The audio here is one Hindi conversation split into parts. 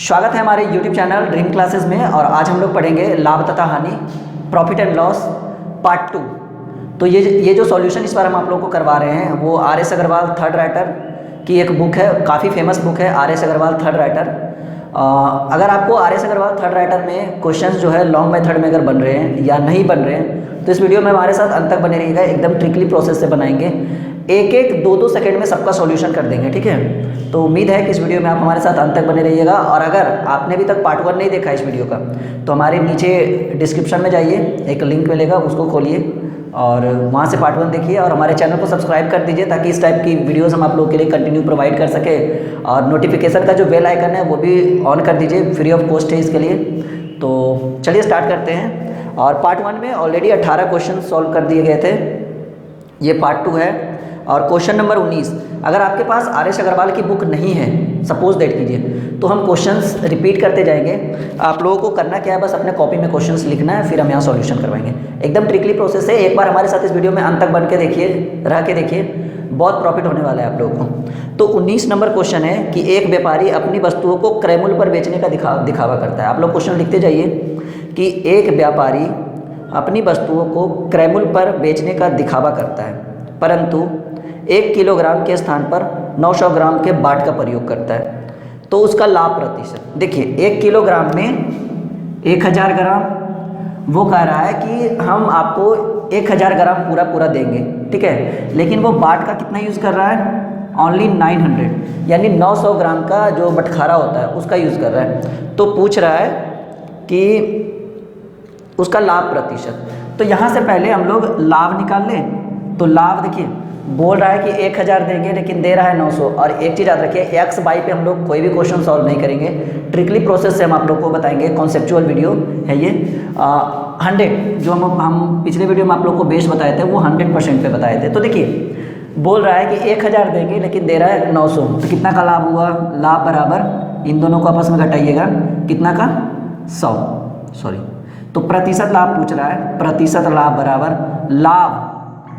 स्वागत है हमारे YouTube चैनल ड्रीम क्लासेस में। और आज हम लोग पढ़ेंगे लाभ तथा हानि, प्रॉफिट एंड लॉस पार्ट 2। तो ये जो सॉल्यूशन इस बार हम आप लोगों को करवा रहे हैं वो आर.एस. अग्रवाल थर्ड राइटर की एक बुक है, काफ़ी फेमस बुक है आर.एस. Agarwal third writer. अगर आपको आर.एस. अग्रवाल थर्ड राइटर में क्वेश्चंस जो है लॉन्ग मेथड में अगर बन रहे हैं या नहीं बन रहे हैं तो इस वीडियो में हमारे साथ अंत तक बने रहिएगा। एकदम ट्रिकली प्रोसेस से बनाएंगे, एक एक दो सेकंड में सबका सॉल्यूशन कर देंगे, ठीक है। तो उम्मीद है कि इस वीडियो में आप हमारे साथ अंत तक बने रहिएगा। और अगर आपने अभी तक पार्ट 1 नहीं देखा इस वीडियो का तो हमारे नीचे डिस्क्रिप्शन में जाइए, एक लिंक मिलेगा, उसको खोलिए और वहाँ से पार्ट 1 देखिए और हमारे चैनल को सब्सक्राइब कर दीजिए ताकि इस टाइप की वीडियोस हम आप लोगों के लिए कंटिन्यू प्रोवाइड कर सके। और नोटिफिकेशन का जो बेल आइकन है वो भी ऑन कर दीजिए, फ्री ऑफ कॉस्ट है इसके लिए। तो चलिए स्टार्ट करते हैं। और पार्ट 1 में ऑलरेडी 18 क्वेश्चन सॉल्व कर दिए गए थे, ये पार्ट 2 है। और क्वेश्चन नंबर 19, अगर आपके पास आर.एस. अग्रवाल की बुक नहीं है, सपोज दैट कीजिए, तो हम क्वेश्चंस रिपीट करते जाएंगे। आप लोगों को करना क्या है, बस अपने कॉपी में क्वेश्चंस लिखना है, फिर हम यहाँ सॉल्यूशन करवाएंगे। एकदम ट्रिकली प्रोसेस है। एक बार हमारे साथ इस वीडियो में अंत तक बन के देखिए, रह के देखिए, बहुत प्रॉफिट होने वाला है आप लोगों को। तो 19 नंबर क्वेश्चन है कि एक व्यापारी अपनी वस्तुओं को क्रय मूल्य पर बेचने का दिखावा करता है। आप लोग क्वेश्चन लिखते जाइए कि एक व्यापारी अपनी वस्तुओं को क्रय मूल्य पर बेचने का दिखावा करता है, परंतु 1 किलोग्राम के स्थान पर 900 ग्राम के बाट का प्रयोग करता है, तो उसका लाभ प्रतिशत देखिए। 1 किलोग्राम में 1000 ग्राम, वो कह रहा है कि हम आपको 1000 ग्राम पूरा देंगे, ठीक है, लेकिन वो बाट का कितना यूज़ कर रहा है, ओनली 900, यानी 900 ग्राम का जो बटखारा होता है उसका यूज़ कर रहा है। तो पूछ रहा है कि उसका लाभ प्रतिशत। तो यहाँ से पहले हम लोग लाभ निकाल लें। तो लाभ देखिए, बोल रहा है कि 1000 देंगे लेकिन दे रहा है 900। और एक चीज़ याद रखिए, एक्स वाई पे हम लोग कोई भी क्वेश्चन सॉल्व नहीं करेंगे, ट्रिकली प्रोसेस से हम आप लोग को बताएंगे। कॉन्सेप्चुअल वीडियो है ये। 100 जो हम पिछले वीडियो में आप लोग को बेस बताए थे वो 100% पे बताए थे। तो देखिए बोल रहा है कि 1000 देंगे लेकिन दे रहा है 900, तो कितना का लाभ हुआ, लाभ बराबर इन दोनों को आपस में घटाइएगा, कितना का 100, सॉरी। तो प्रतिशत लाभ पूछ रहा है, प्रतिशत लाभ बराबर लाभ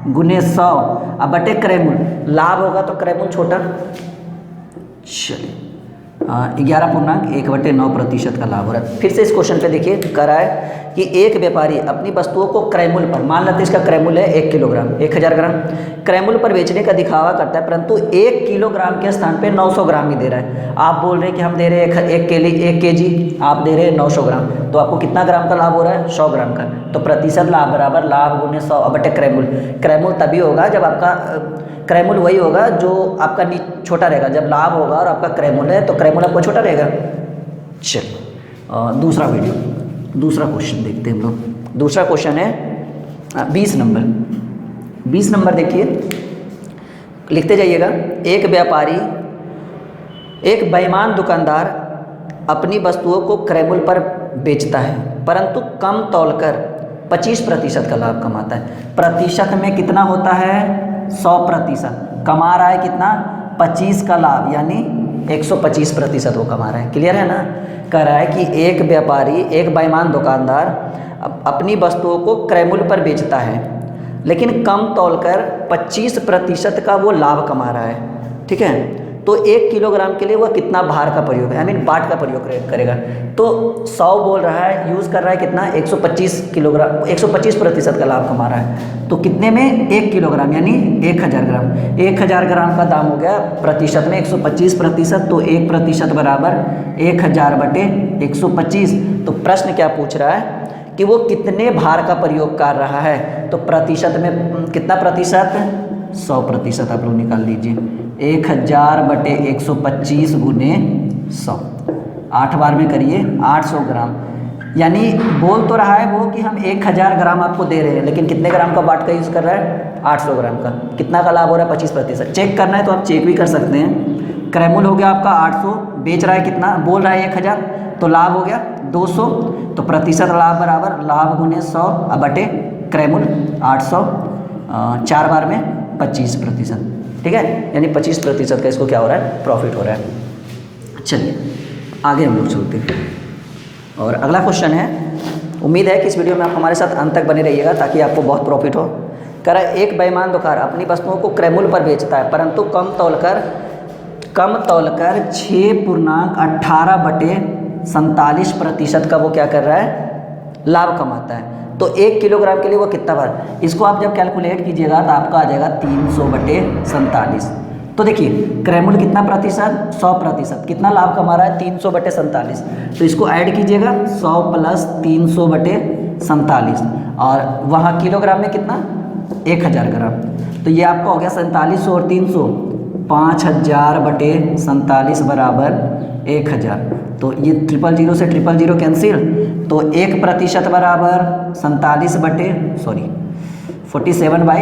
गुने 100 अब बटे क्रय मूल्य। लाभ होगा तो क्रय मूल्य छोटा, चलिए 11.1/9% का लाभ हो रहा है। फिर से इस क्वेश्चन पे देखिए, कह रहा है कि एक व्यापारी अपनी वस्तुओं को क्रय मूल्य पर, मान लेते हैं इसका क्रय मूल्य है 1 किलोग्राम, 1000 ग्राम, क्रय मूल्य पर बेचने का दिखावा करता है, परंतु 1 किलोग्राम के स्थान पे 900 ग्राम ही दे रहा है। आप बोल रहे हैं कि हम दे रहे हैं 1 केजी, आप दे रहे हैं 900 ग्राम, तो आपको कितना ग्राम का लाभ हो रहा है, 100 ग्राम का। तो प्रतिशत लाभ बराबर लाभ गुने 100 बटे क्रय मूल्य। क्रय मूल्य तभी होगा जब आपका क्रय मूल्य वही होगा जो आपका छोटा रहेगा, जब लाभ होगा और आपका क्रय मूल्य है तो क्रय मूल्य आपको छोटा रहेगा। चलो दूसरा दूसरा क्वेश्चन देखते हैं हम लोग। दूसरा क्वेश्चन है 20 नंबर देखिए, लिखते जाइएगा। एक बेईमान दुकानदार अपनी वस्तुओं को क्रय मूल्य पर बेचता है, परंतु कम तौलकर 25% का लाभ कमाता है। प्रतिशत में कितना होता है, 100%। कमा रहा है कितना, 25 का लाभ, यानी 125% वो कमा रहा है। क्लियर है ना। कह रहा है कि एक व्यापारी, एक बेईमान दुकानदार अपनी वस्तुओं को क्रय मूल्य पर बेचता है लेकिन कम तौलकर 25% का वो लाभ कमा रहा है, ठीक है। तो 1 किलोग्राम के लिए वह कितना भार का प्रयोग है, आई मीन बाट का प्रयोग करेगा। तो 100 बोल रहा है, यूज़ कर रहा है कितना, 125 किलोग्राम, 125% का लाभ कमा रहा है। तो कितने में, 1 किलोग्राम, यानी 1000 ग्राम। 1000 ग्राम का दाम हो गया प्रतिशत में 125%, तो 1% बराबर 1000 बटे 125। तो प्रश्न क्या पूछ रहा है कि वो कितने भार का प्रयोग कर रहा है। तो प्रतिशत में कितना प्रतिशत, 100% आप लोग निकाल लीजिए। 1000 बटे 125 गुने 100, 8 बार में करिए, 800 ग्राम। यानी बोल तो रहा है वो कि हम 1000 ग्राम आपको दे रहे हैं, लेकिन कितने ग्राम का बाट का यूज़ कर रहा है, 800 ग्राम का। कितना का लाभ हो रहा है, 25%। चेक करना है तो आप चेक भी कर सकते हैं। क्रय मूल्य हो गया आपका 800, बेच रहा है कितना, बोल रहा है 1000, तो लाभ हो गया 200। तो प्रतिशत लाभ बराबर लाभ गुने 100 बटे क्रय मूल्य 800, 4 बार में 25%, ठीक है, यानी 25% का इसको क्या हो रहा है, प्रॉफिट हो रहा है। चलिए आगे हम लोग चलते हैं। और अगला क्वेश्चन है, उम्मीद है कि इस वीडियो में आप हमारे साथ अंत तक बने रहिएगा ताकि आपको बहुत प्रॉफिट हो। कह रहा है एक बेईमान दुकानदार अपनी वस्तुओं को क्रय मूल्य पर बेचता है, परंतु कम तौलकर कम तौलकर 6.18/47% का वो क्या कर रहा है, लाभ कमाता है। तो 1 किलोग्राम के लिए वो कितना बार, इसको आप जब कैलकुलेट कीजिएगा तो आपका आ जाएगा 300/47। तो देखिए क्रैमुल कितना प्रतिशत, 100%, कितना लाभ कमा रहा है 300/47। तो इसको ऐड कीजिएगा 100 + 300/47 और वहाँ किलोग्राम में कितना 1000 ग्राम। तो ये आपका हो गया 4700 और 300 5000/47 बराबर 1000। तो ये 000 से 000 कैंसिल, तो 1% बराबर 47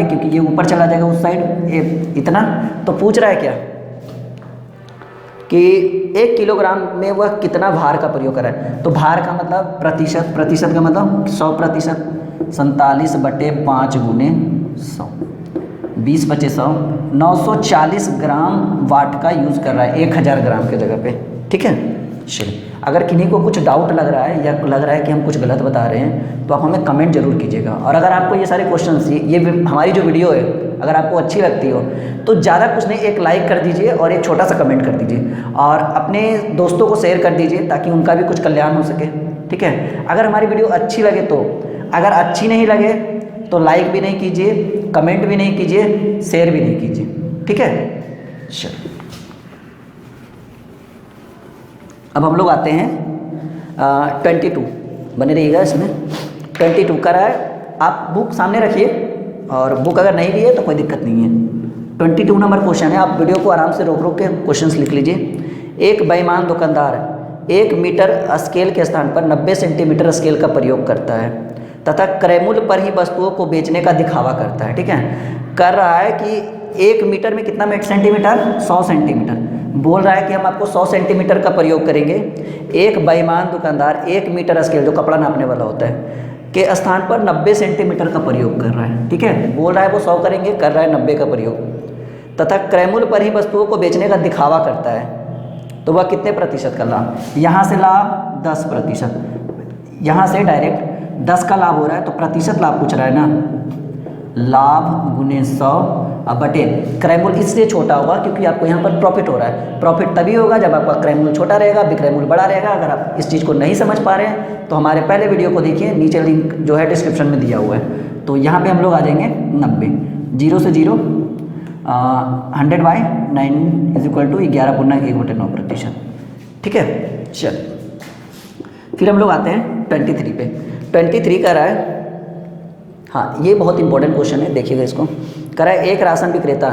क्योंकि ये ऊपर चला जाएगा उस साइड इतना। तो पूछ रहा है क्या कि 1 किलोग्राम में वह कितना भार का प्रयोग करा है। तो भार का मतलब प्रतिशत, प्रतिशत का मतलब 100%, 47/5 × 100, 20 × 100, 940 ग्राम वाट का यूज़ कर रहा है 1000 ग्राम के जगह पे। ठीक है, चलिए अगर किन्हीं को कुछ डाउट लग रहा है या लग रहा है कि हम कुछ गलत बता रहे हैं तो आप हमें कमेंट जरूर कीजिएगा। और अगर आपको ये सारे क्वेश्चंस, ये हमारी जो वीडियो है अगर आपको अच्छी लगती हो तो ज़्यादा कुछ नहीं, एक लाइक कर दीजिए और एक छोटा सा कमेंट कर दीजिए और अपने दोस्तों को शेयर कर दीजिए ताकि उनका भी कुछ कल्याण हो सके। ठीक है, अगर हमारी वीडियो अच्छी लगे तो, अगर अच्छी नहीं लगे तो लाइक भी नहीं कीजिए, कमेंट भी नहीं कीजिए, शेयर भी नहीं कीजिए। ठीक है, चलिए अब हम लोग आते हैं 22, बने रहिएगा इसमें। 22 का रहा है, आप बुक सामने रखिए और बुक अगर नहीं भी है तो कोई दिक्कत नहीं है। 22 नंबर क्वेश्चन है, आप वीडियो को आराम से रोक रोक के क्वेश्चंस लिख लीजिए। एक बेईमान दुकानदार 1 मीटर स्केल के स्थान पर 90 सेंटीमीटर स्केल का प्रयोग करता है तथा क्रयमूल्य पर ही वस्तुओं को बेचने का दिखावा करता है। ठीक है, कर रहा है कि 1 मीटर में कितना सेंटीमीटर, 100 सेंटीमीटर। बोल रहा है कि हम आपको 100 सेंटीमीटर का प्रयोग करेंगे। एक बेईमान दुकानदार 1 मीटर स्केल, जो कपड़ा नापने वाला होता है, के स्थान पर 90 सेंटीमीटर का प्रयोग कर रहा है। ठीक है, बोल रहा है वो 100 करेंगे, कर रहा है 90 का प्रयोग, तथा क्रयमूल्य पर ही वस्तुओं को बेचने का दिखावा करता है। तो वह कितने प्रतिशत का लाभ, यहाँ से लाभ 10%, यहाँ से डायरेक्ट 10 का लाभ हो रहा है तो प्रतिशत लाभ पूछ रहा है ना, लाभ × 100 अब बटे क्रयमूल्य, इसलिए छोटा होगा क्योंकि आपको यहाँ पर प्रॉफिट हो रहा है। प्रॉफिट तभी होगा जब आपका क्रयमूल्य छोटा रहेगा, विक्रयमूल्य बड़ा रहेगा। अगर आप इस चीज़ को नहीं समझ पा रहे हैं तो हमारे पहले वीडियो को देखिए, नीचे लिंक जो है डिस्क्रिप्शन में दिया हुआ है। तो यहाँ पे हम लोग आ जाएंगे 90, 0 से 0, 100/9 = 11/1/9%। ठीक है, चल फिर हम लोग आते हैं 23 पे। 23 का रहा है, हाँ ये बहुत इंपॉर्टेंट क्वेश्चन है, देखिएगा इसको। कह रहा है एक राशन विक्रेता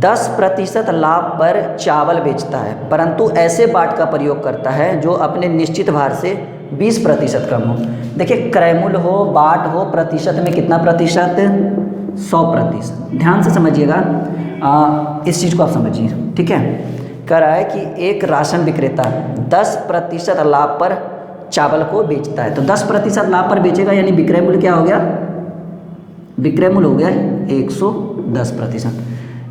10% लाभ पर चावल बेचता है परंतु ऐसे बाट का प्रयोग करता है जो अपने निश्चित भार से 20% कम हो। देखिए क्रयमूल्य हो, बाट हो, प्रतिशत में कितना प्रतिशत, 100%। ध्यान से समझिएगा, इस चीज़ को आप समझिए। ठीक है, कह रहा है कि एक राशन विक्रेता 10% लाभ पर चावल को बेचता है। तो 10% लाभ पर बेचेगा यानी विक्रय मूल्य क्या हो गया, विक्रय मूल्य हो गया 110%।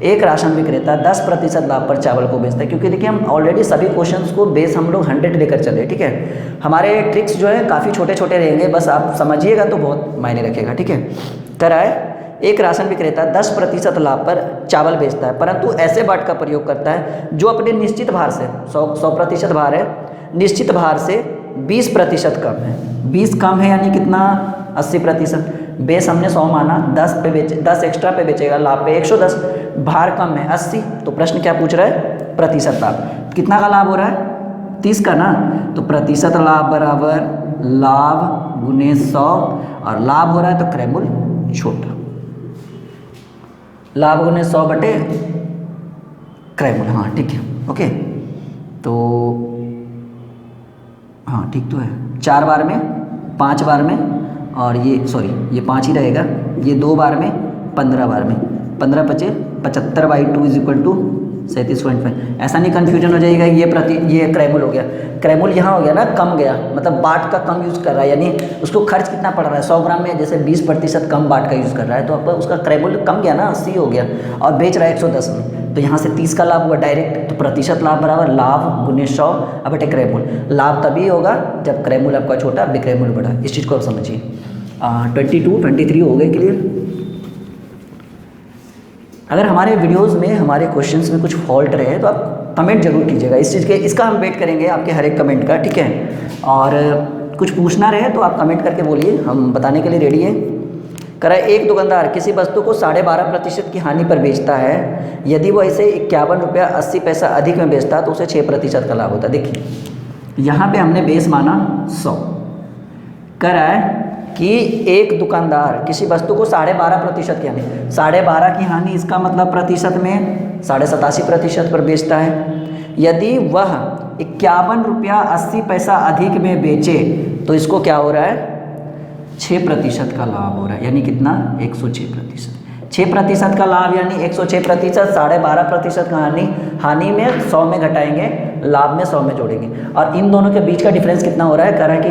एक राशन विक्रेता 10% लाभ पर चावल को बेचता है, क्योंकि देखिए हम ऑलरेडी सभी क्वेश्चंस को बेस हम लोग 100 लेकर चले। ठीक है, हमारे ट्रिक्स जो है काफ़ी छोटे छोटे रहेंगे, बस आप समझिएगा तो बहुत मायने रखेगा। ठीक है, कह रहा है एक राशन विक्रेता 10% लाभ पर चावल बेचता है परंतु ऐसे बाट का प्रयोग करता है जो अपने निश्चित भार से 100% भार है, निश्चित भार से 20% कम है। 20 कम है यानी कितना, 80%। बेस हमने 100 माना, 10 एक्स्ट्रा पे बेचेगा, लाभ पे 110, भार कम है 80। तो प्रश्न क्या पूछ रहा है, प्रतिशत लाभ कितना का लाभ हो रहा है, 30 का ना। तो प्रतिशत लाभ बराबर लाभ × 100 और लाभ हो रहा है तो क्रय मूल्य छोटा, लाभ × 100 बटे क्रय मूल्य। हाँ ठीक है, ओके। तो हाँ ठीक तो है, 4 बार में, 5 बार में, और ये सॉरी ये 5 ही रहेगा, ये 2 बार में, 15 बार में, 15 × 5 = 75/2 = 37.5। ऐसा नहीं कन्फ्यूजन हो जाएगा, ये क्रयमूल्य हो गया, क्रयमूल्य यहाँ हो गया ना, कम गया, मतलब बाट का कम यूज़ कर रहा है, यानी उसको खर्च कितना पड़ रहा है, 100 ग्राम में जैसे 20% कम बाट का यूज़ कर रहा है तो आपका उसका क्रयमूल्य कम गया ना, 80 हो गया, और बेच रहा है 110 में। तो यहाँ से 30 का लाभ हुआ डायरेक्ट, तो प्रतिशत लाभ बराबर लाभ × 100 अब बटे क्रय मूल्य। लाभ तभी होगा जब क्रय मूल्य आपका छोटा, विक्रय मूल्य बड़ा। इस चीज़ को आप समझिए। 22, 23 हो गए क्लियर। अगर हमारे वीडियोस में हमारे क्वेश्चंस में कुछ फॉल्ट रहे तो आप कमेंट जरूर कीजिएगा इस चीज़ के, इसका हम वेट करेंगे आपके हर एक कमेंट का, ठीक है। और कुछ पूछना रहे तो आप कमेंट करके बोलिए, हम बताने के लिए रेडी हैं। करा एक दुकानदार किसी वस्तु को 12.5% की हानि पर बेचता है, यदि वह इसे 51 रुपया 80 पैसा अधिक में बेचता है तो उसे 6% का लाभ होता है। देखिए यहाँ पे हमने बेस माना 100, करा है कि एक दुकानदार किसी वस्तु को 12.5% की हानि, 12.5 की हानि इसका मतलब प्रतिशत में 87.5% पर बेचता है। यदि वह 51 रुपया 80 पैसा अधिक में बेचे तो इसको क्या हो रहा है, 6% का लाभ हो रहा है, यानी कितना 106%। 6% का लाभ यानी 106%, 12.5% का हानि में 100 में घटाएंगे, लाभ में 100 में जोड़ेंगे। और इन दोनों के बीच का डिफरेंस कितना हो रहा है, कह रहा है कि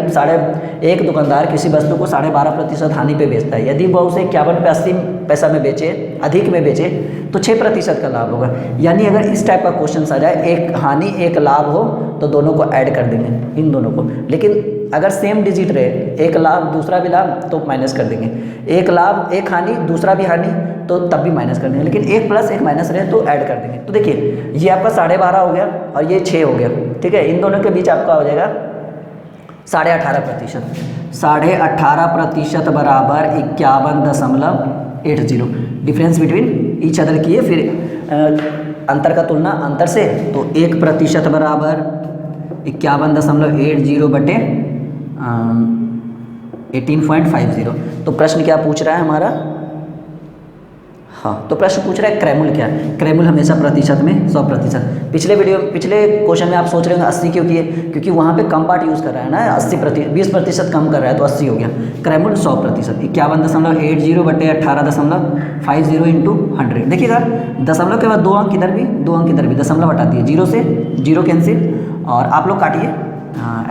एक दुकानदार किसी वस्तु को 12.5% हानि पे बेचता है, यदि वह उसे 51 रुपये 80 पैसा में बेचे, अधिक में बेचे तो 6% का लाभ होगा। यानी अगर इस टाइप का क्वेश्चन आ जाए, एक हानि एक लाभ हो तो दोनों को ऐड कर देंगे, इन दोनों को। लेकिन अगर सेम डिजिट रहे, एक लाभ दूसरा भी लाभ, तो माइनस कर देंगे। एक लाभ एक हानि दूसरा भी हानि, तो तब भी माइनस कर देंगे। लेकिन एक प्लस एक माइनस रहे तो ऐड कर देंगे। तो देखिए ये आपका 12.5 हो गया और ये 6 हो गया, ठीक है। इन दोनों के बीच आपका हो जाएगा 18.5%। 18.5% बराबर 51.80। डिफरेंस बिटवीन ईच अदर किए, फिर अंतर का तुलना अंतर से, तो 1% बराबर 51.80 बटे 18.50। तो प्रश्न क्या पूछ रहा है हमारा, हाँ तो प्रश्न पूछ रहा है क्रैमुल क्या है। क्रैमुल हमेशा प्रतिशत में 100%। पिछले क्वेश्चन में आप सोच रहे होंगे 80 क्यों किए, क्योंकि वहाँ पे कम पार्ट यूज़ कर रहा है ना, 20% कम कर रहा है तो 80 हो गया। क्रैमुल 100%, 51.80 बटे 18.50 इंटू 100। देखिएगा दशमलव के बाद 2 अंक इधर भी, 2 अंक इधर भी, दशमलव हटा दिए, 0 से 0 कैंसिल। और आप लोग काटिए,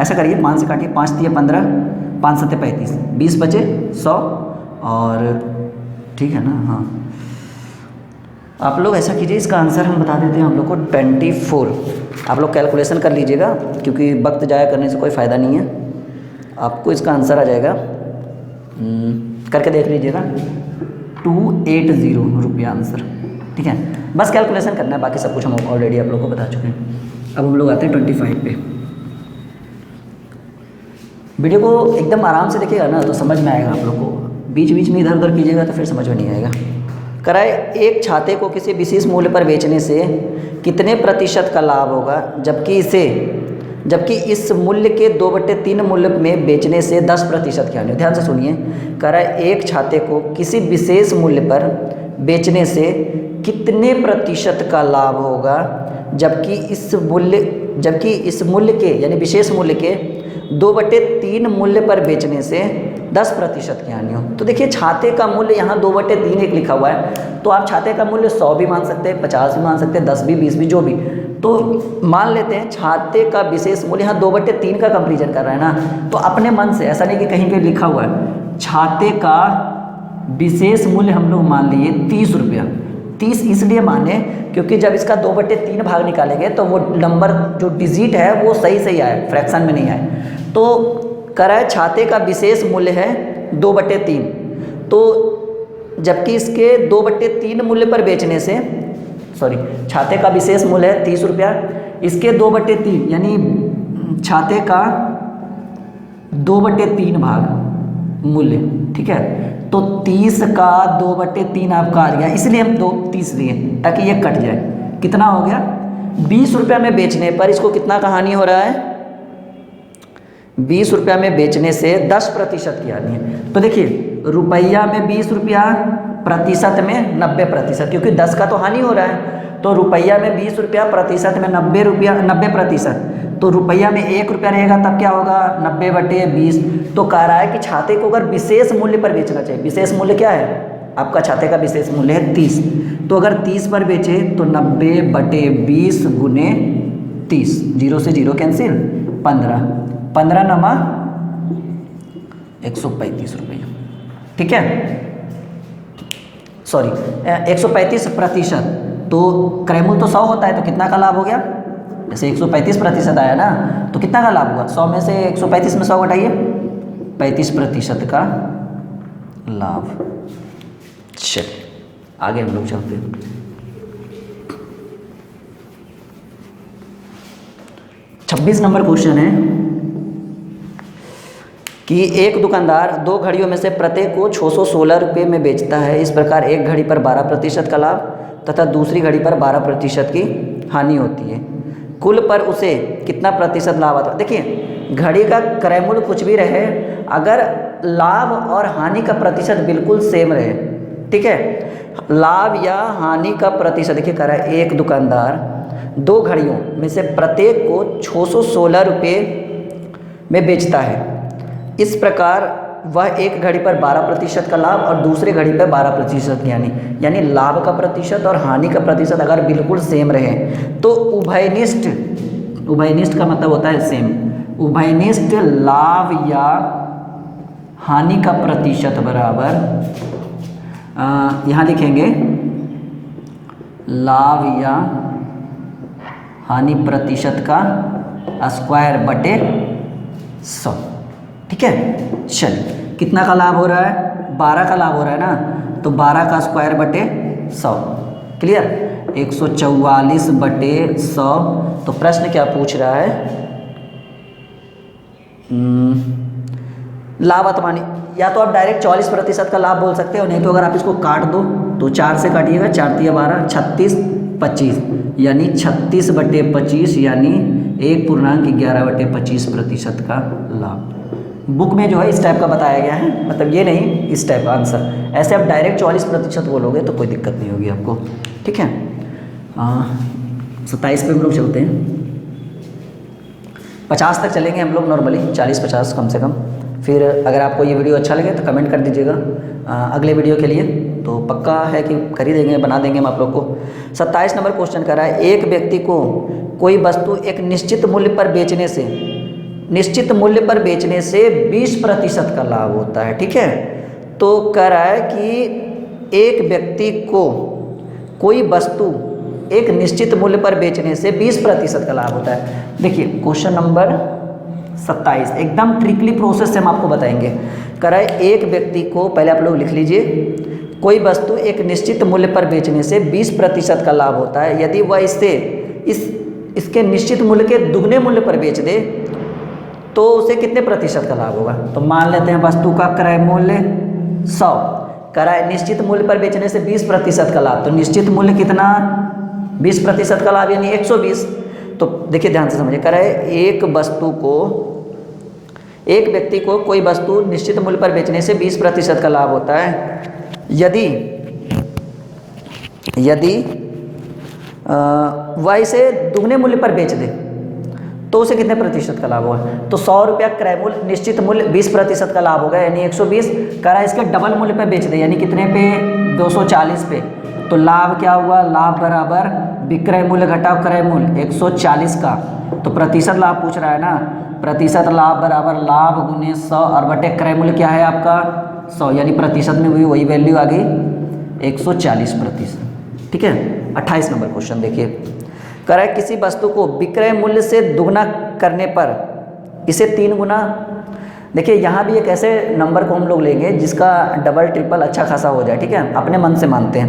ऐसा करिए, 5 से काटिए, 5 × 15, 5 × 7 35, 20 बचे 100, और ठीक है ना। हाँ आप लोग ऐसा कीजिए, इसका आंसर हम बता देते हैं हम लोग को 24। आप लोग कैलकुलेशन कर लीजिएगा क्योंकि वक्त जाया करने से कोई फ़ायदा नहीं है। आपको इसका आंसर आ जाएगा, करके देख लीजिएगा, 280 रुपया आंसर, ठीक है। बस कैलकुलेशन करना है, बाकी सब कुछ हम ऑलरेडी आप लोग को बता चुके हैं। अब हम लोग आते हैं 25 पे। वीडियो को एकदम आराम से देखिएगा ना तो समझ में आएगा आप लोग को, बीच बीच में इधर उधर कीजिएगा तो फिर समझ में नहीं आएगा। कराए एक छाते को किसी विशेष मूल्य पर बेचने से कितने प्रतिशत का लाभ होगा, जबकि इस मूल्य के 2/3 मूल्य में बेचने से 10% की हानि। ध्यान से सुनिए, कराए एक छाते को किसी विशेष मूल्य पर बेचने से कितने प्रतिशत का लाभ होगा, जबकि इस मूल्य के यानी विशेष मूल्य के 2/3 मूल्य पर बेचने से 10% की हानि हो। तो देखिए छाते का मूल्य यहाँ 2/3 एक लिखा हुआ है, तो आप छाते का मूल्य 100 भी मान सकते हैं, 50 भी मान सकते हैं, 10 भी, 20 भी, जो भी। तो मान लेते हैं छाते का विशेष मूल्य यहाँ 2/3 का कंपेरिजन कर रहा है ना, तो अपने मन से, ऐसा नहीं कि कहीं पे लिखा हुआ है, छाते का विशेष मूल्य हम लोग मान लिए 30 रुपया। 30 इसलिए माने क्योंकि जब इसका 2/3 भाग निकालेंगे तो वो नंबर जो डिजिट है वो सही आए, फ्रैक्शन में नहीं आए। तो कराए छाते का विशेष मूल्य है 2/3, तो जबकि इसके 2/3 मूल्य पर बेचने से, छाते का विशेष मूल्य है 30 रुपया, इसके 2/3 यानी छाते का 2/3 भाग मूल्य, ठीक है। तो 30 का 2/3 आपका आ गया, इसलिए हम 30 लिए ताकि ये कट जाए। कितना हो गया, 20 रुपया में बेचने पर इसको कितना का हानि हो रहा है, 20 रुपया में बेचने से 10% की हानि है। तो देखिए रुपया में 20 रुपया, प्रतिशत में 90%, क्योंकि 10 का तो हानि हो रहा है। तो रुपया में 20 रुपया, प्रतिशत में 90%। तो रुपया में 1 रुपया रहेगा तब क्या होगा, 90/20। तो कह रहा है कि छाते को अगर विशेष मूल्य पर बेचना चाहिए, विशेष मूल्य क्या है आपका, छाते का विशेष मूल्य है 30। तो अगर 30 पर बेचे तो 90/20 गुने 30, 0 से 0 कैंसिल, 15 नमा 135 रुपये, ठीक है। 135%। तो क्रैमुल तो 100 होता है, तो कितना का लाभ हो गया, जैसे 135% आया ना, तो कितना का लाभ हुआ, 100 में से 135 में 100 घटाइए, 35% का लाभ। चल आगे हम लोग चलते हैं। 26 नंबर क्वेश्चन है कि एक दुकानदार 2 घड़ियों में से प्रत्येक को 616 रुपये में बेचता है। इस प्रकार एक घड़ी पर 12% का लाभ तथा दूसरी घड़ी पर 12% की हानि होती है। कुल पर उसे कितना प्रतिशत लाभ आता है? देखिए, घड़ी का क्रय मूल्य कुछ भी रहे, अगर लाभ और हानि का प्रतिशत बिल्कुल सेम रहे, ठीक है, लाभ या हानि का प्रतिशत, देखिए कह रहा है एक दुकानदार 2 घड़ियों में से प्रत्येक को 616 रुपये में बेचता है। इस प्रकार वह एक घड़ी पर 12% का लाभ और दूसरे घड़ी पर 12% की हानि, यानी लाभ का प्रतिशत और हानि का प्रतिशत अगर बिल्कुल सेम रहे तो उभयनिष्ठ, उभयनिष्ठ का मतलब होता है सेम, उभयनिष्ठ लाभ या हानि का प्रतिशत बराबर, यहाँ लिखेंगे लाभ या हानि प्रतिशत का स्क्वायर बटे 100, ठीक है। चलिए, कितना का लाभ हो रहा है? 12 का लाभ हो रहा है ना, तो 12 का स्क्वायर बटे 100, क्लियर, 144 बटे 100। तो प्रश्न क्या पूछ रहा है? लाभ अथवा हानि, या तो आप डायरेक्ट 40% का लाभ बोल सकते हो, नहीं तो अगर आप इसको काट दो तो 4 से काटिएगा, 4 तिया 12, 36, 25, यानी 36 बटे 25 यानी 1.11 बटे 25% का लाभ। बुक में जो है इस टाइप का बताया गया है, मतलब ये नहीं, इस टाइप का आंसर। ऐसे आप डायरेक्ट 40% बोलोगे तो कोई दिक्कत नहीं होगी आपको, ठीक है। 27 पे हम लोग चलते हैं, 50 तक चलेंगे हम लोग नॉर्मली, 40-50 कम से कम। फिर अगर आपको ये वीडियो अच्छा लगे तो कमेंट कर दीजिएगा अगले वीडियो के लिए, तो पक्का है कि कर ही देंगे, बना देंगे हम आप लोग को। 27 नंबर क्वेश्चन कर रहा है, एक व्यक्ति को कोई वस्तु एक निश्चित मूल्य पर बेचने से, निश्चित मूल्य पर बेचने से 20% का लाभ होता है, ठीक है। तो कह रहा है कि एक व्यक्ति को कोई वस्तु एक निश्चित मूल्य पर बेचने से 20% का लाभ होता है। देखिए क्वेश्चन नंबर 27 एकदम ट्रिकली प्रोसेस से हम आपको बताएंगे। कह रहा है एक व्यक्ति को, पहले आप लोग लिख लीजिए, कोई वस्तु एक निश्चित मूल्य पर बेचने से 20% का लाभ होता है। यदि वह इसे इसके निश्चित मूल्य के दुगने मूल्य पर बेच दे तो उसे कितने प्रतिशत का लाभ होगा? तो मान लेते हैं वस्तु का क्रय मूल्य 100, क्रय निश्चित मूल्य पर बेचने से 20% का लाभ, तो निश्चित मूल्य कितना? 20% का लाभ यानी 120। तो देखिए ध्यान से समझिए, क्रय एक वस्तु को, एक व्यक्ति को कोई वस्तु निश्चित मूल्य पर बेचने से 20% का लाभ होता है। यदि वह इसे दुगने मूल्य पर बेच दे तो उसे कितने प्रतिशत का लाभ होगा? तो 100 रुपया क्रय मूल्य, निश्चित मूल्य 20% का लाभ होगा यानी 120। करा इसके डबल मूल्य पे बेच दे यानी कितने पे? 240 पे। तो लाभ क्या हुआ? लाभ बराबर विक्रय मूल्य घटाव क्रय मूल्य 140 का। तो प्रतिशत लाभ पूछ रहा है ना, प्रतिशत लाभ बराबर लाभ गुने 100 और बटे क्रय मूल्य क्या है आपका 100, यानी प्रतिशत में भी वही वैल्यू आ गई 140%। ठीक है। 28 नंबर क्वेश्चन देखिए, कह रहा है किसी वस्तु को विक्रय मूल्य से दुगना करने पर इसे 3 गुना। देखिए यहाँ भी एक ऐसे नंबर को हम लोग लेंगे जिसका डबल ट्रिपल अच्छा खासा हो जाए, ठीक है, अपने मन से मानते हैं।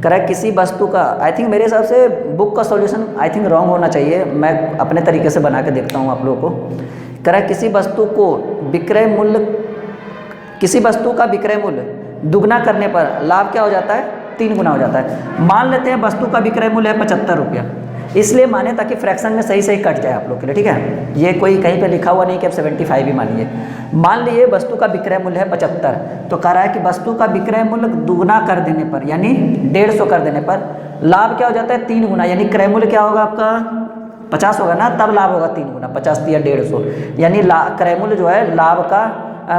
कह रहा है किसी वस्तु का, आई थिंक मेरे हिसाब से बुक का सॉल्यूशन आई थिंक रॉन्ग होना चाहिए, मैं अपने तरीके से बना के देखता हूँ आप लोगों को। कह रहा है किसी वस्तु को विक्रय मूल्य, किसी वस्तु का विक्रय मूल्य दुगना करने पर लाभ क्या हो जाता है? 3 गुना हो जाता है। मान लेते हैं वस्तु का विक्रय मूल्य है 75 रुपया, इसलिए माने ताकि फ्रैक्शन में सही सही कट जाए आप लोग के लिए, ठीक है। ये कोई कहीं पे लिखा हुआ नहीं कि आप 75 ही मानिए। मान लीजिए वस्तु का विक्रय मूल्य है 75, तो कह रहा है कि वस्तु का विक्रय मूल्य दुगना कर देने पर यानी 150 कर देने पर लाभ क्या हो जाता है? 3 गुना, यानी क्रय मूल्य क्या होगा आपका 50 होगा ना, तब लाभ होगा 3 गुना, 50 या 150, यानी क्रय मूल्य जो है लाभ का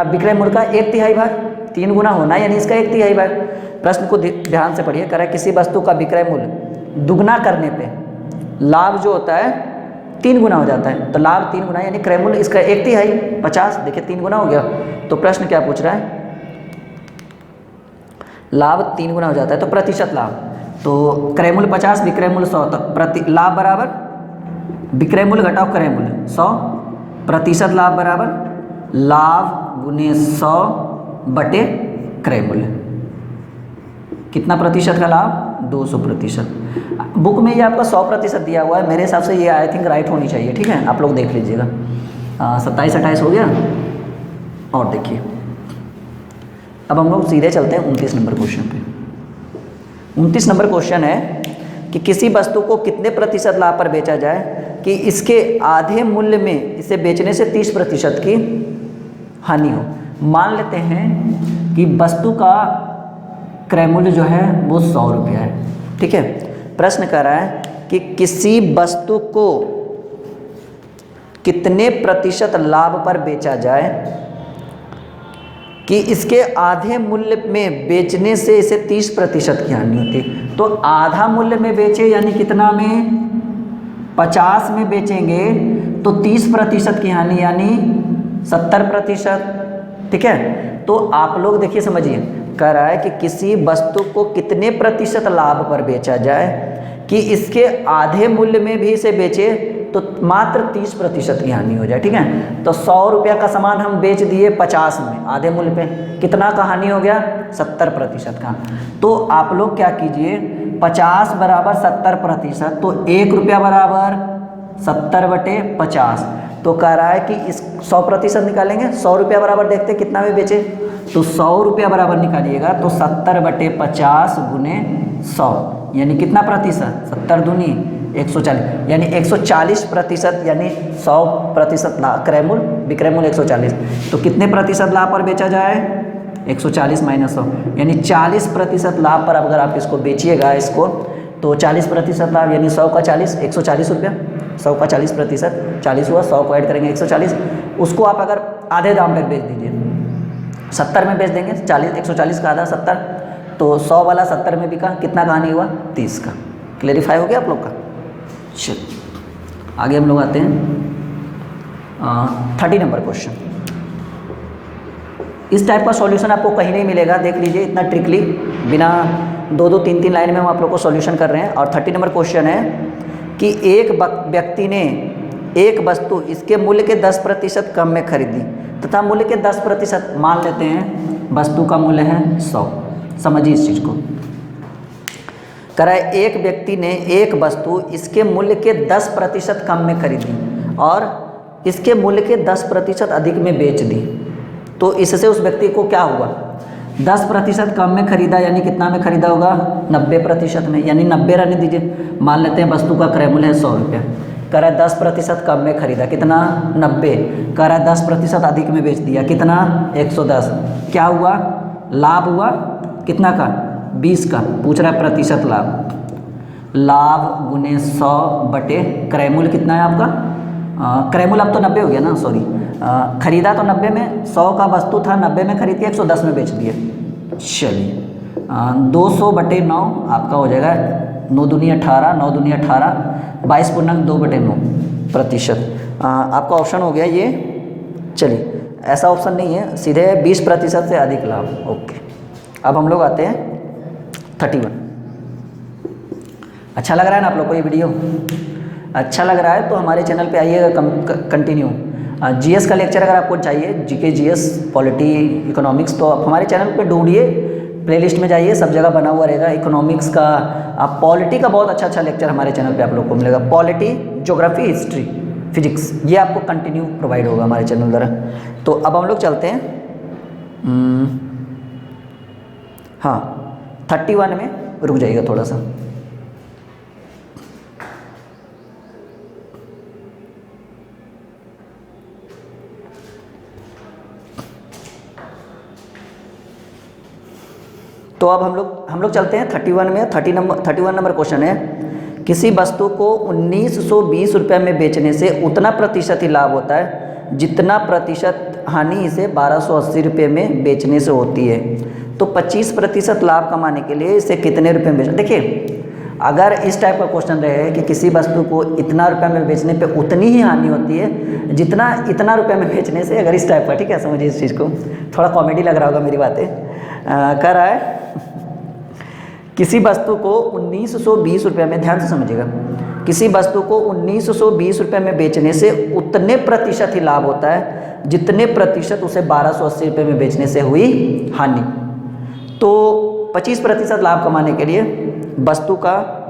विक्रय मूल्य का 1/3 भाग, 3 गुना होना यानी इसका 1/3 भाग। प्रश्न को ध्यान से पढ़िए, कह रहा है किसी वस्तु का विक्रय मूल्य दुगना करने पे लाभ जो होता है 3 गुना हो जाता है। तो लाभ 3 गुना यानी क्रय मूल्य इसका 1/3 50, देखिए 3 गुना हो गया। तो प्रश्न क्या पूछ रहा है? लाभ 3 गुना हो जाता है तो प्रतिशत लाभ, तो क्रय मूल्य 50 विक्रय मूल्य 100, तो लाभ बराबर विक्रय मूल्य घटाओ क्रय मूल्य 100, प्रतिशत लाभ बराबर लाभ गुने 100 बटे क्रय मूल्य। कितना प्रतिशत का लाभ? 200%। बुक में ये आपका 100% दिया हुआ है, मेरे हिसाब से ये आई थिंक राइट होनी चाहिए, ठीक है, आप लोग देख लीजिएगा। 27-28 हो गया। और देखिए अब हम लोग सीधे चलते हैं 29 नंबर क्वेश्चन पे। 29 नंबर क्वेश्चन है कि किसी वस्तु को कितने प्रतिशत लाभ पर बेचा जाए कि इसके आधे मूल्य में इसे बेचने से 30% की हानि हो। मान लेते हैं कि वस्तु का क्रय मूल्य जो है वो 100 रुपया है, ठीक है। प्रश्न कर रहा है कि किसी वस्तु को कितने प्रतिशत लाभ पर बेचा जाए कि इसके आधे मूल्य में बेचने से इसे 30% की हानि होती है। तो आधा मूल्य में बेचे यानी कितना में, 50 में बेचेंगे तो 30% की हानि यानी 70%, ठीक है। तो आप लोग देखिए समझिए, कह रहा है कि किसी वस्तु को कितने प्रतिशत लाभ पर बेचा जाए कि इसके आधे मूल्य में भी इसे बेचे तो मात्र 30% की हानि हो जाए, ठीक है। तो 100 रुपया का सामान हम बेच दिए 50 में आधे मूल्य पे, कितना का हानि हो गया, 70% का। तो आप लोग क्या कीजिए, 50 बराबर 70%, तो 1 रुपया बराबर 70/50। तो कह रहा है कि इस 100% निकालेंगे, 100 रुपया बराबर देखते कितना में बेचे, तो 100 रुपया बराबर निकालिएगा तो 70/50 गुने 100 यानी कितना प्रतिशत, 70 दूनी 140 यानी 140%, यानी 100% लाभ, क्रय मूल्य विक्रय मूल्य 140। तो कितने प्रतिशत लाभ पर बेचा जाए, 140 माइनस 100 यानी 40% लाभ पर अगर आप इसको बेचिएगा इसको, तो 40% लाभ यानी 100 का 40, 140 रुपया, 100 का 40%, 40 हुआ, 100 को ऐड करेंगे 140, उसको आप अगर आधे दाम पर बेच दीजिए, 70 में बेच देंगे, 140 का आधा 70, तो 100 वाला 70 में बिका, कितना का हानि हुआ, 30 का। क्लेरिफाई हो गया आप लोग का। चलिए आगे हम लोग आते हैं 30 नंबर क्वेश्चन। इस टाइप का सॉल्यूशन आपको कहीं नहीं मिलेगा, देख लीजिए, इतना ट्रिकली बिना 2-2, 3-3 लाइन में हम आप लोग को सॉल्यूशन कर रहे हैं। और 30 नंबर क्वेश्चन है कि एक व्यक्ति ने एक वस्तु इसके मूल्य के 10% कम में खरीदी तथा मूल्य के 10%, मान लेते हैं वस्तु का मूल्य है 100, समझिए इस चीज़ को। कराए एक व्यक्ति ने एक वस्तु इसके मूल्य के 10% कम में खरीदी और इसके मूल्य के 10% अधिक में बेच दी, तो इससे उस व्यक्ति को क्या हुआ, 10% कम में खरीदा यानी कितना में खरीदा होगा, 90% में, यानी 90 रहने दीजिए। मान लेते हैं वस्तु का क्रय मूल्य है 100 रुपया, कह रहा है 10% कम में खरीदा, कितना, 90, कह रहा है 10% अधिक में बेच दिया, कितना, 110, क्या हुआ, लाभ हुआ कितना का, 20 का। पूछ रहा है प्रतिशत लाभ, लाभ गुने 100 बटे क्रय मूल्य कितना है आपका, क्रय मूल्य अब तो 90 हो गया ना, सॉरी, खरीदा तो 90 में, 100 का वस्तु था, 90 में खरीद के 110 में बेच दिया। चलिए 200 बटे 9 आपका हो जाएगा, 9 दूनी 18, 9 दूनी 18, 22.2/9%। आपका ऑप्शन हो गया ये। चलिए ऐसा ऑप्शन नहीं है, सीधे 20% से अधिक लाभ। ओके, अब हम लोग आते हैं 31। अच्छा लग रहा है ना आप लोग को ये वीडियो, अच्छा लग रहा है तो हमारे चैनल पे आइएगा कंटिन्यू। जीएस का लेक्चर अगर आपको चाहिए, जीके, जीएस, पॉलिटी, इकोनॉमिक्स, तो आप हमारे चैनल पे ढूंढिए, प्लेलिस्ट में जाइए, सब जगह बना हुआ रहेगा। इकोनॉमिक्स का, आप पॉलिटी का बहुत अच्छा लेक्चर हमारे चैनल पे आप लोग को मिलेगा। पॉलिटी, ज्योग्राफी, हिस्ट्री, फिजिक्स, ये आपको कंटिन्यू प्रोवाइड होगा हमारे चैनल द्वारा। तो अब हम लोग चलते हैं हाँ 31 में, रुक जाइएगा थोड़ा सा। तो अब हम लोग चलते हैं 31 में। 31 नंबर क्वेश्चन है, किसी वस्तु को 1920 रुपये में बेचने से उतना प्रतिशत ही लाभ होता है जितना प्रतिशत हानि इसे 1280 रुपये में बेचने से होती है। तो 25% लाभ कमाने के लिए इसे कितने रुपये में बेचना। देखिए अगर इस टाइप का क्वेश्चन रहे कि किसी वस्तु को इतना रुपये में बेचने पे उतनी ही हानि होती है जितना इतना रुपये में बेचने से, अगर इस टाइप का, ठीक है, समझिए इस चीज़ को, थोड़ा कॉमेडी लग रहा होगा मेरी बातें। कह रहा है किसी वस्तु को 1920 रुपये में, ध्यान से समझिएगा, किसी वस्तु को 1920 रुपये में बेचने से उतने प्रतिशत ही लाभ होता है जितने प्रतिशत उसे 1280 रुपये में बेचने से हुई हानि। तो 25% लाभ कमाने के लिए वस्तु का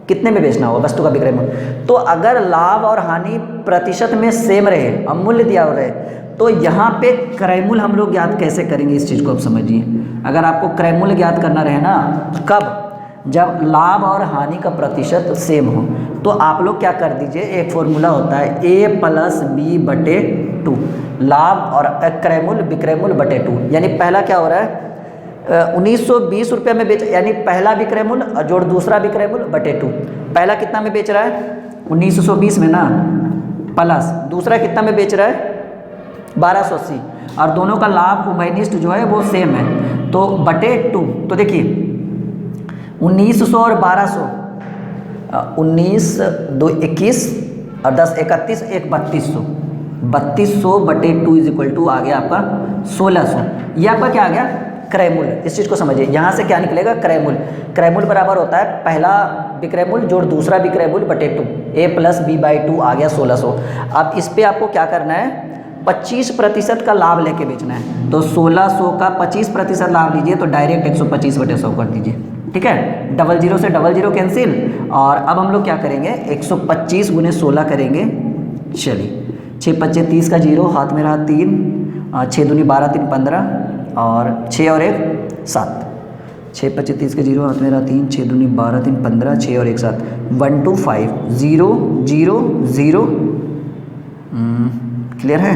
कितने में बेचना होगा, वस्तु का विक्रय मूल्य। तो अगर लाभ और हानि प्रतिशत में सेम रहे और मूल्य दिया हो रहे, तो यहाँ पे क्रय मूल्य हम लोग ज्ञात कैसे करेंगे, इस चीज़ को आप समझिए। अगर आपको क्रय मूल्य ज्ञात करना रहे ना, कब, जब लाभ और हानि का प्रतिशत सेम हो, तो आप लोग क्या कर दीजिए, एक फॉर्मूला होता है A+B/2, लाभ और क्रय मूल्य विक्रय मूल्य बटे 2। यानी पहला क्या हो रहा है, 1920 रुपये में बेच, यानी पहला विक्रय मूल्य और जोड़ दूसरा विक्रय मूल्य बटे 2। पहला कितना में बेच रहा है, 1920 में ना, प्लस दूसरा कितना में बेच रहा है, 1280, और दोनों का लाभ उभयनिष्ठ जो है वो सेम है, तो बटे 2। तो देखिए 1900 और 1200, 19 2 21 और 10 31 1 3200, 3200 बटे 2 = आ गया आपका 1600। ये आपका क्या आ गया, क्रय मूल्य। इस चीज़ को समझिए, यहाँ से क्या निकलेगा, क्रय मूल्य। क्रय मूल्य बराबर होता है पहला विक्रय मूल्य जोड़ दूसरा विक्रय मूल्य बटे 2, A+B/2 आ गया 1600। अब इस पर आपको क्या करना है, 25% का लाभ लेके बेचना है। तो 1600 का 25% लाभ लीजिए, तो डायरेक्ट 125/100 कर दीजिए, ठीक है। 00 से 00 कैंसिल, और अब हम लोग क्या करेंगे, 125 × 16 करेंगे। चलिए 6 5 30 का 0, हाथ में रहा 3, 6 दूनी 12 3 15, और 6 और 1 7, 6 5 30 का 0, हाथ में रहा 3, 6 दूनी 12 3 15, 6 और 1 7, 125 0 0 0, क्लियर है,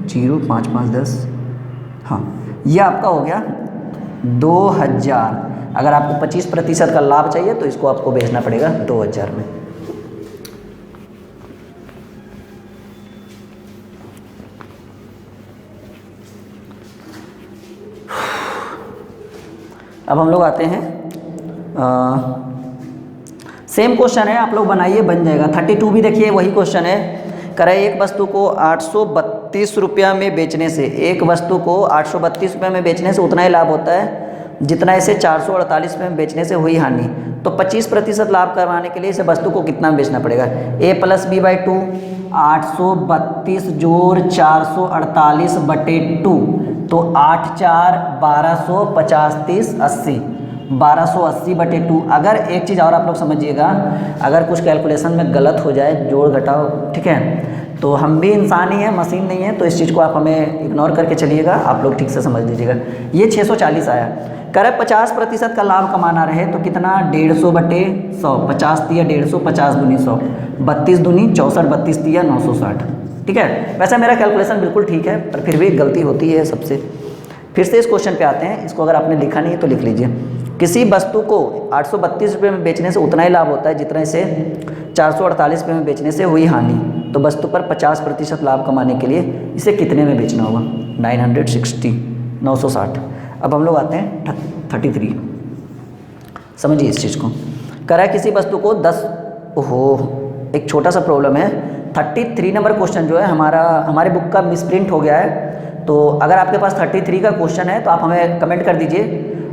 0 5 5 10, हाँ, ये आपका हो गया 2000। अगर आपको 25% का लाभ चाहिए तो इसको आपको बेचना पड़ेगा 2000 में। अब हम लोग आते हैं, सेम क्वेश्चन है, आप लोग बनाइए, बन जाएगा। 32 भी देखिए वही क्वेश्चन है। करे एक वस्तु को 832 रुपया में बेचने से, एक वस्तु को 832 रुपये में बेचने से उतना ही लाभ होता है जितना इसे 448 रुपये में बेचने से हुई हानि। तो 25% लाभ करवाने के लिए इसे वस्तु को कितना में बेचना पड़ेगा, A+B/2, 832 जोड़ 448 बटे 2, तो 8 4 1250 30 80, 1280 बटे 2। अगर एक चीज़ और आप लोग समझिएगा, अगर कुछ कैलकुलेशन में गलत हो जाए, जोड़ घटाव, ठीक है, तो हम भी इंसान ही हैं, मशीन नहीं है, तो इस चीज़ को आप हमें इग्नोर करके चलिएगा, आप लोग ठीक से समझ लीजिएगा। ये 640 आया। करे 50% का लाभ कमाना रहे तो कितना, 150 बटे 100, 50 दिया 150, 50 दूनी 100, 32 दूनी 64, 32 दिया 960, ठीक है। वैसे मेरा कैलकुलेशन बिल्कुल ठीक है, पर फिर भी गलती होती है सबसे। फिर से इस क्वेश्चन पे आते हैं, इसको अगर आपने लिखा नहीं है तो लिख लीजिए। किसी वस्तु को 832 रुपये में बेचने से उतना ही लाभ होता है जितना इसे 448 रुपये में बेचने से हुई हानि। तो वस्तु पर 50% लाभ कमाने के लिए इसे कितने में बेचना होगा, 960, 960। अब हम लोग आते हैं 33, समझिए इस चीज़ को। करा किसी वस्तु को 10, ओहो एक छोटा सा प्रॉब्लम है, 33 नंबर क्वेश्चन जो है हमारे बुक का मिसप्रिंट हो गया है। तो अगर आपके पास 33 का क्वेश्चन है तो आप हमें कमेंट कर दीजिए,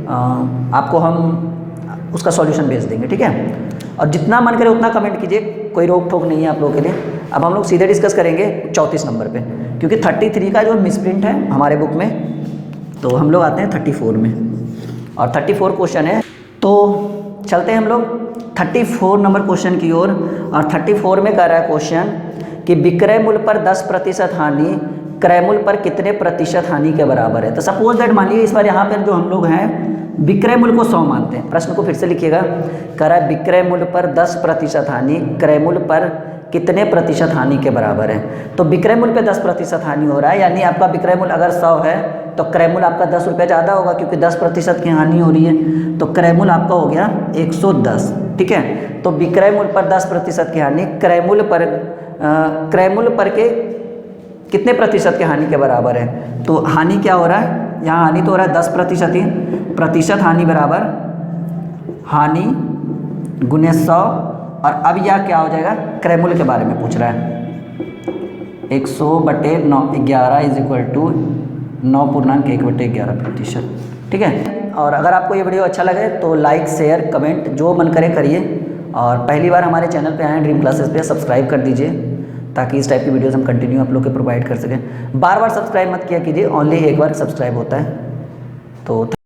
आपको हम उसका सॉल्यूशन भेज देंगे, ठीक है। और जितना मन करे उतना कमेंट कीजिए, कोई रोक टोक नहीं है आप लोगों के लिए। अब हम लोग सीधे डिस्कस करेंगे 34 नंबर पे, क्योंकि 33 का जो मिसप्रिंट है हमारे बुक में। तो हम लोग आते हैं 34 में, और 34 क्वेश्चन है। तो चलते हैं हम लोग 34 नंबर क्वेश्चन की ओर। और 34 में कह रहा है क्वेश्चन कि विक्रय मूल्य पर 10% हानि क्रय मूल्य पर कितने प्रतिशत हानि के बराबर है। तो सपोज दैट मान लीजिए इस बार यहाँ पर जो हम लोग हैं विक्रय मूल्य को 100 मानते हैं। प्रश्न को फिर से लिखिएगा, कह रहा है विक्रय मूल्य पर 10% हानि क्रय मूल्य पर कितने प्रतिशत हानि के बराबर है। तो विक्रय मूल्य पे 10% हानि हो रहा है, यानी आपका विक्रय मूल्य अगर 100 है तो क्रय मूल्य आपका 10 रुपये ज़्यादा होगा, क्योंकि 10% की हानि हो रही है। तो क्रय मूल्य आपका हो गया 110, ठीक है। तो विक्रय मूल्य पर 10% की हानि क्रय मूल्य पर के कितने प्रतिशत की हानि के बराबर है। तो हानि क्या हो रहा है, यहाँ हानि तो हो रहा है 10% ही, प्रतिशत हानि बराबर हानि गुने 100। और अब यह क्या हो जाएगा, क्रय मूल्य के बारे में पूछ रहा है, 100/9 11 = 9.1/11%, ठीक है। और अगर आपको ये वीडियो अच्छा लगे तो लाइक शेयर कमेंट जो मन करे करिए। और पहली बार हमारे चैनल पे आए हैं ड्रीम क्लासेस पे, सब्सक्राइब कर दीजिए ताकि इस टाइप की वीडियोस हम कंटिन्यू आप लोग के प्रोवाइड कर सकें। बार बार सब्सक्राइब मत किया कीजिए, ओनली एक बार सब्सक्राइब होता है। तो